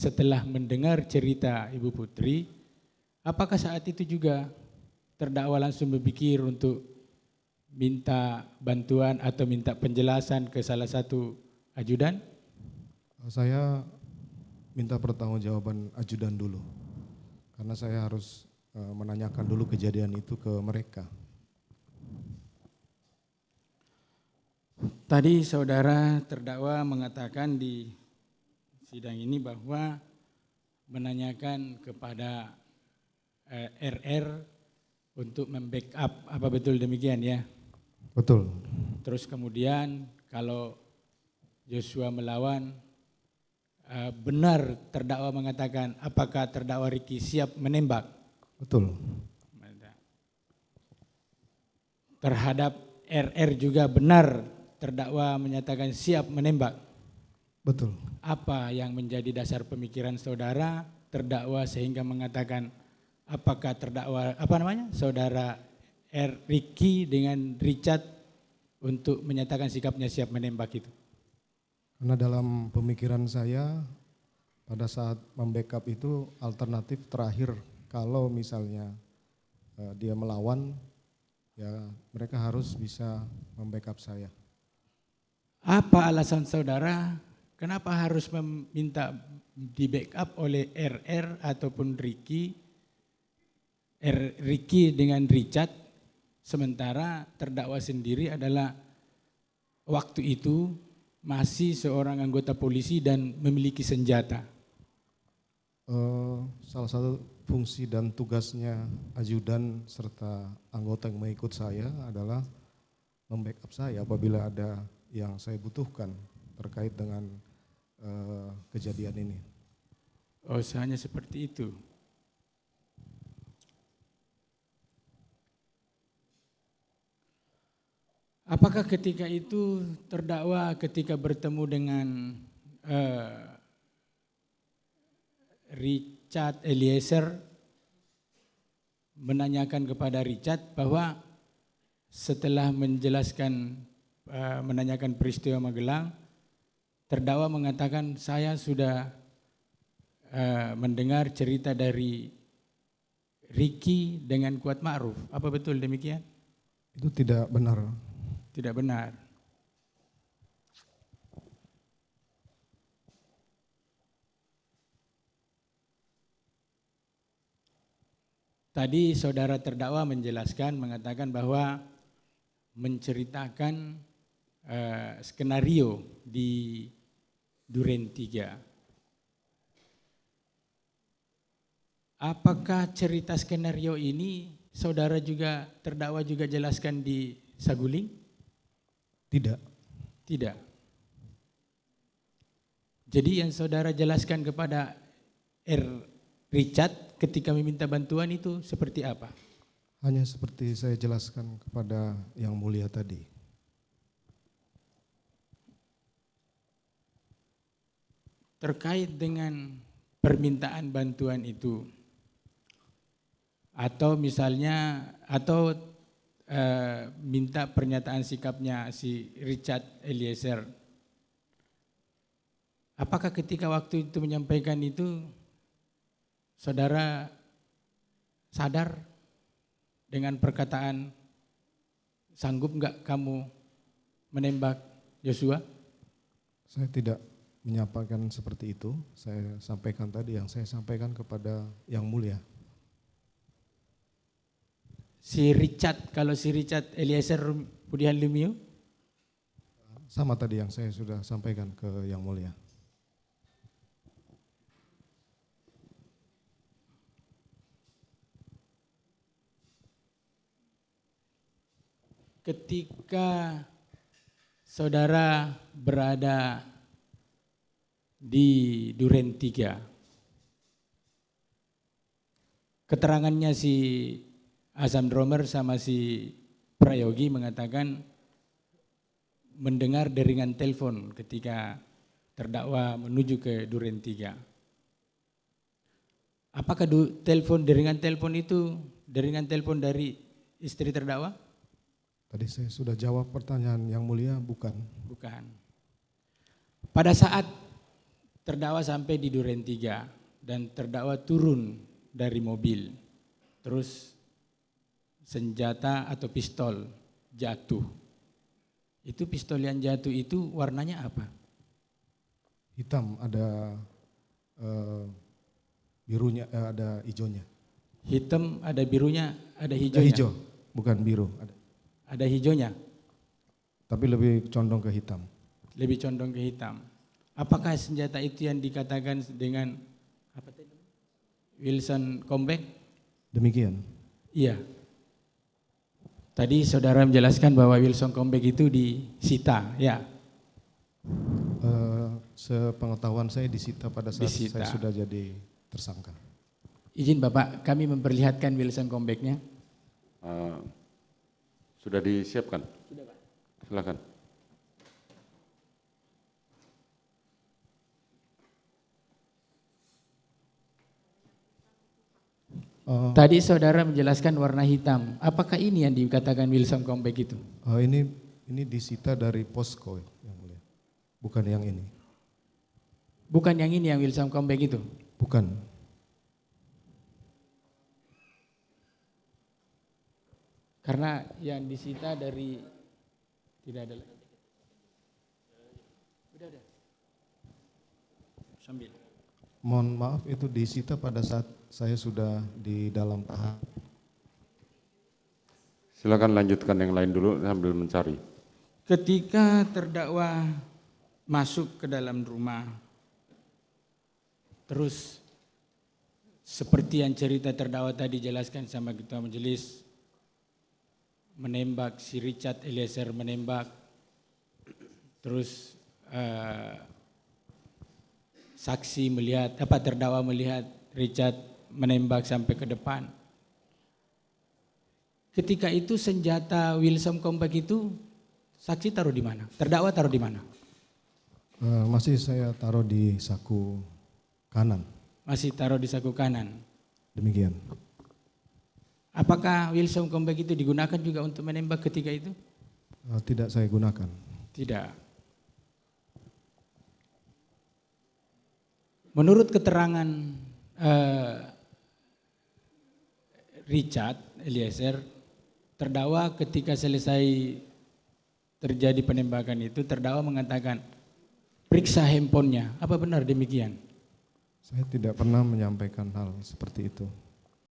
setelah mendengar cerita Ibu Putri, apakah saat itu juga terdakwa langsung berpikir untuk minta bantuan atau minta penjelasan ke salah satu ajudan? Saya minta pertanggungjawaban ajudan dulu, karena saya harus menanyakan dulu kejadian itu ke mereka. Tadi saudara terdakwa mengatakan di sidang ini bahwa menanyakan kepada RR untuk membackup, apa betul demikian ya? Betul. Terus kemudian kalau Joshua melawan, benar terdakwa mengatakan apakah terdakwa Ricky siap menembak? Betul. Terhadap RR juga benar terdakwa menyatakan siap menembak? Betul. Apa yang menjadi dasar pemikiran saudara terdakwa sehingga mengatakan apakah terdakwa saudara Ricky dengan Richard untuk menyatakan sikapnya siap menembak itu? Karena dalam pemikiran saya pada saat membackup itu alternatif terakhir, kalau misalnya dia melawan, ya mereka harus bisa membackup saya. Apa alasan saudara kenapa harus meminta di backup oleh RR ataupun Ricky dengan Richard, sementara terdakwa sendiri adalah waktu itu masih seorang anggota polisi dan memiliki senjata? Salah satu fungsi dan tugasnya ajudan serta anggota yang mengikut saya adalah membackup saya apabila ada yang saya butuhkan terkait dengan kejadian ini. Oh, hanya seperti itu. Apakah ketika itu terdakwa ketika bertemu dengan Richard Eliezer menanyakan kepada Richard bahwa setelah menanyakan peristiwa Magelang, terdakwa mengatakan saya sudah mendengar cerita dari Ricky dengan Kuat Ma'ruf. Apa betul demikian? Itu tidak benar. Tidak benar. Tadi saudara terdakwa menjelaskan, mengatakan bahwa menceritakan skenario di Duren 3. Apakah cerita skenario ini saudara juga terdakwa juga jelaskan di Saguling? Tidak. Tidak. Jadi yang saudara jelaskan kepada Richard ketika meminta bantuan itu seperti apa? Hanya seperti saya jelaskan kepada Yang Mulia tadi. Terkait dengan permintaan bantuan itu, atau misalnya minta pernyataan sikapnya si Richard Eliezer, apakah ketika waktu itu menyampaikan itu saudara sadar dengan perkataan sanggup enggak kamu menembak Joshua? Saya tidak menyampaikan seperti itu. Saya sampaikan tadi yang saya sampaikan kepada Yang Mulia. Kalau si Richard Eliezer Budihan Lumiu? Sama tadi yang saya sudah sampaikan ke Yang Mulia. Ketika saudara berada di Duren 3, keterangannya si Azam Dromer sama si Prayogi mengatakan mendengar deringan telepon ketika terdakwa menuju ke Duren 3. Apakah deringan telepon itu deringan telepon dari istri terdakwa? Tadi saya sudah jawab pertanyaan Yang Mulia, bukan. Bukan. Pada saat terdakwa sampai di Duren 3 dan terdakwa turun dari mobil. Terus senjata atau pistol jatuh. Itu pistol yang jatuh itu warnanya apa? Hitam, ada birunya, ada hijaunya. Hitam, ada birunya, ada Ada hijaunya. hijau, bukan biru. Ada hijaunya, Tapi lebih condong ke hitam. lebih condong ke hitam. Apakah senjata itu yang dikatakan dengan apa tadi? Wilson Combat? Demikian. Iya. Tadi saudara menjelaskan bahwa Wilson Combat itu disita, ya. Sepengetahuan saya disita pada saat Disita. saya sudah jadi tersangka. Izin Bapak, kami memperlihatkan Wilson Combat-nya. Sudah disiapkan? Sudah, Pak. Silakan. Tadi saudara menjelaskan warna hitam. Apakah ini yang dikatakan Wilson Combat itu? Ini disita dari posko yang mulia. Bukan yang ini. Bukan yang ini yang Wilson Combat itu? Bukan. Karena yang disita dari tidak ada. Udah ada. Sambil. Mohon maaf, itu disita pada saat saya sudah di dalam tahap. Silakan lanjutkan yang lain dulu sambil mencari. Ketika terdakwa masuk ke dalam rumah, terus seperti yang cerita terdakwa tadi jelaskan sama ketua majelis, menembak si Richard Eliezer, menembak, terus saksi melihat, terdakwa melihat Richard menembak sampai ke depan. Ketika itu senjata Wilson Combat itu saksi taruh di mana? Terdakwa taruh di mana? Masih saya taruh di saku kanan. Masih taruh di saku kanan. Demikian. Apakah Wilson Combat itu digunakan juga untuk menembak ketika itu? Tidak saya gunakan. Tidak. Menurut keterangan Richard Eliezer, terdakwa ketika selesai terjadi penembakan itu, terdakwa mengatakan, periksa handphonenya. Apa benar demikian? Saya tidak pernah menyampaikan hal seperti itu.